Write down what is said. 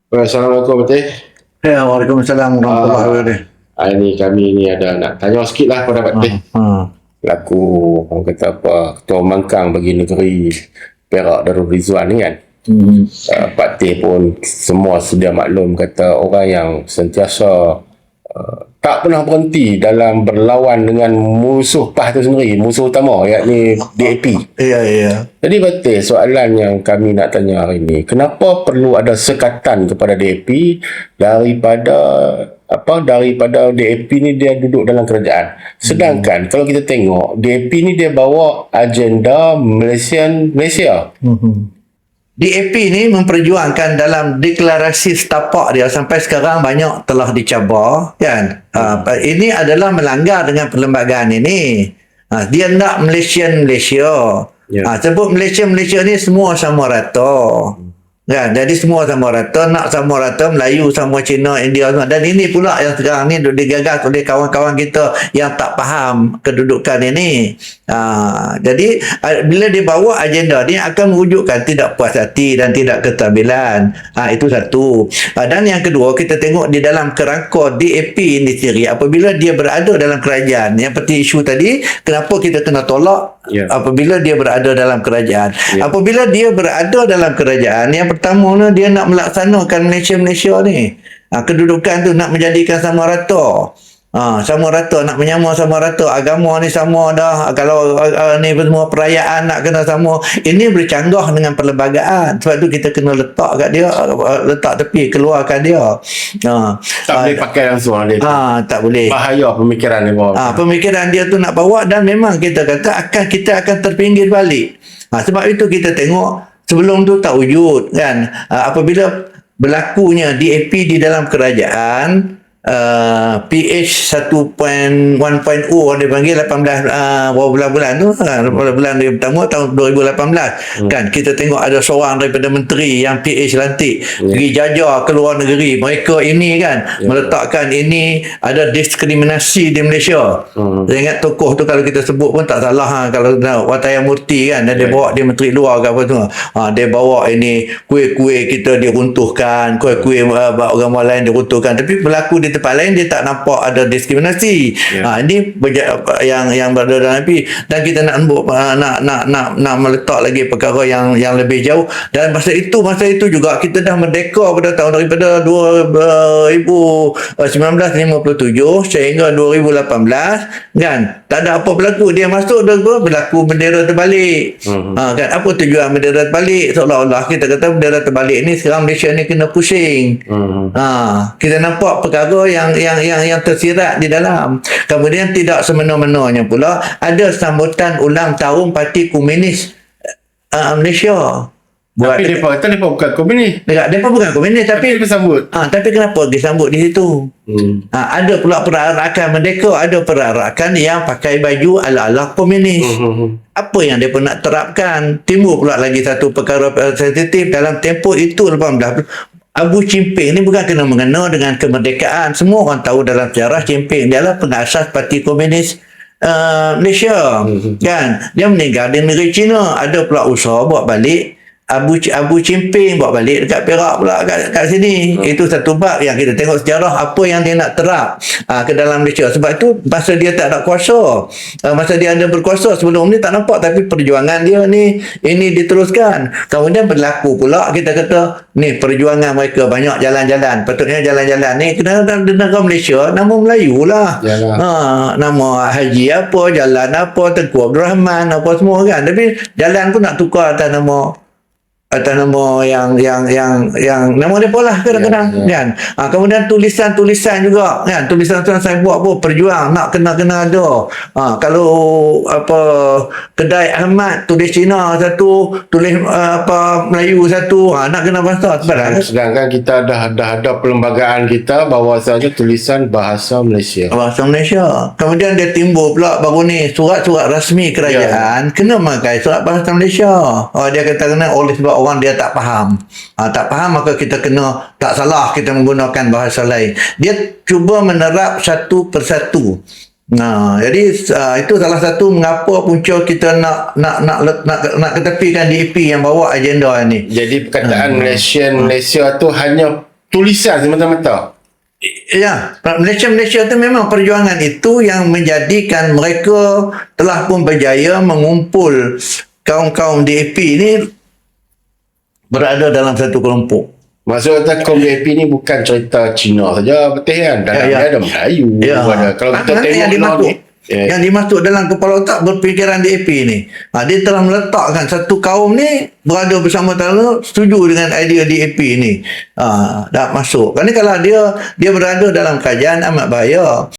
Assalamualaikum Fatih. Ya, Waalaikumsalam warahmatullahi wabarakatuh. Ini kami ni ada nak tanya sikit lah pada Fatih. Laku orang kata apa, Ketua Mangkang bagi negeri Perak Darul Rizwan ni kan. Fatih pun semua sudah maklum kata orang yang sentiasa tak pernah berhenti dalam berlawan dengan musuh PAS tu sendiri, musuh utama yakni DAP. Ya. Jadi betul soalan yang kami nak tanya hari ini, kenapa perlu ada sekatan kepada DAP daripada DAP ni dia duduk dalam kerajaan. Sedangkan kalau kita tengok DAP ni dia bawa agenda Malaysia. DAP ni memperjuangkan dalam deklarasi setapak dia sampai sekarang banyak telah dicabar kan. Ini adalah melanggar dengan perlembagaan ini. Dia nak Malaysia. Sebut Malaysia ni semua sama rata. Kan? Jadi semua sama rata, nak sama rata, Melayu sama Cina, India semua. Dan ini pula yang sekarang ni digagas oleh kawan-kawan kita yang tak faham kedudukan ini. Jadi bila dia bawa agenda ni akan mewujudkan tidak puas hati dan tidak kestabilan. Itu satu. Dan yang kedua, kita tengok di dalam kerangka DAP ini sendiri, apabila dia berada dalam kerajaan, yang seperti isu tadi, kenapa kita kena tolak apabila dia berada dalam kerajaan. Apabila dia berada dalam kerajaan, yang pertama dia nak melaksanakan Malaysia ni. Kedudukan tu nak menjadikan sama rata. Sama rata, nak menyama sama rata. Agama ni sama dah. Kalau ni semua perayaan nak kena sama. Ini bercanggah dengan perlembagaan. Sebab tu kita kena letak kat dia, letak tepi, keluarkan dia. Tak boleh pakai langsung dia. Tak boleh. Bahaya pemikiran dia bawa. Pemikiran dia tu nak bawa, dan memang kita kata kita akan terpinggir balik. Sebab itu kita tengok sebelum tu tak wujud kan. Apabila berlakunya DAP di dalam kerajaan, PH 1.1.0 dia panggil 18 bulan tu, bulan dia pertama tahun 2018 kan, kita tengok ada seorang daripada menteri yang PH lantik pergi jajah ke luar negeri. Mereka ini kan meletakkan ini ada diskriminasi di Malaysia. Saya ingat tokoh tu kalau kita sebut pun tak salah kalau Wataya Murti kan, dia bawa dia menteri luar ke apa tu, dia bawa ini kuih-kuih kita diruntuhkan, kuih-kuih orang lain diruntuhkan, tapi berlaku di tempat lain dia tak nampak ada diskriminasi. Ini yang berada dalam api, dan kita nak meletak lagi perkara yang lebih jauh. Dan masa itu juga kita dah merdeka pada tahun daripada 1957 sehingga 2018 kan. Tak ada apa berlaku. Dia masuk berlaku bendera terbalik. Kan, apa tujuan bendera terbalik? Seolah-olah kita kata bendera terbalik ni sekarang Malaysia ni kena pusing. Kita nampak perkara yang tersirat di dalam. Kemudian tidak semena-menanya pula ada sambutan ulang tahun Parti Komunis Malaysia. Tapi mereka bukan komunis. Mereka bukan komunis, tapi mereka sambut. Tapi kenapa disambut di situ? Ada pula perarakan Merdeka, ada perarakan yang pakai baju ala-ala komunis. Apa yang mereka nak terapkan? Timbul pula lagi satu perkara sensitif dalam tempoh itu 18. Abu Chimping ni bukan kena-mengena dengan kemerdekaan. Semua orang tahu dalam sejarah Chimping dia adalah pengasas Parti Komunis Malaysia. Kan? Dia meninggal di negeri China. Ada pula usaha buat balik Abu Chimping, bawa balik dekat Perak pula kat sini. Itu satu bab yang kita tengok sejarah apa yang dia nak terap ke dalam Malaysia. Sebab itu masa dia tak ada kuasa, masa dia ada berkuasa sebelum ni tak nampak, tapi perjuangan dia ni ini diteruskan. Kemudian berlaku pula kita kata ni perjuangan mereka banyak jalan-jalan. Patutnya jalan-jalan ni kena dalam negara Malaysia nama Melayu lah. Nama Haji apa, jalan apa, Tengku Abdul Rahman apa semua kan. Tapi jalan pun nak tukar atas nama yang nama dia pula kadang-kadang kan. Kemudian tulisan juga kan, tulisan saya buat pun perjuang nak kena ada. Kalau apa kedai Ahmad tulis Cina satu, tulis Melayu satu, nak kena bahasa. Sedangkan kita dah ada perlembagaan kita bahawasanya tulisan bahasa Malaysia. Kemudian dia timbul pula baru ni surat-surat rasmi kerajaan kena pakai surat bahasa Malaysia. Dia kata kena oleh sebab orang dia tak faham. Tak faham maka kita kena, tak salah kita menggunakan bahasa lain. Dia cuba menerap satu persatu. Jadi itu salah satu mengapa punca kita nak ketepikan DAP yang bawa agenda ini. Jadi perkataan Malaysia tu hanya tulisan semata-mata. Ya, Malaysia tu memang perjuangan itu yang menjadikan mereka telah pun berjaya mengumpul kaum-kaum DAP ni berada dalam satu kelompok. Maksud kata kaum DAP ni bukan cerita Cina saja, betul kan? Dalam dia ada Melayu, ada. Kalau kita tengok yang dimasuk, yang dimasuk dalam kepala otak berfikiran DAP ni. Dia telah meletakkan satu kaum ni berada bersama-sama, setuju dengan idea DAP ni. Dah masuk. Kerana kalau dia berada dalam kajian amat bahaya.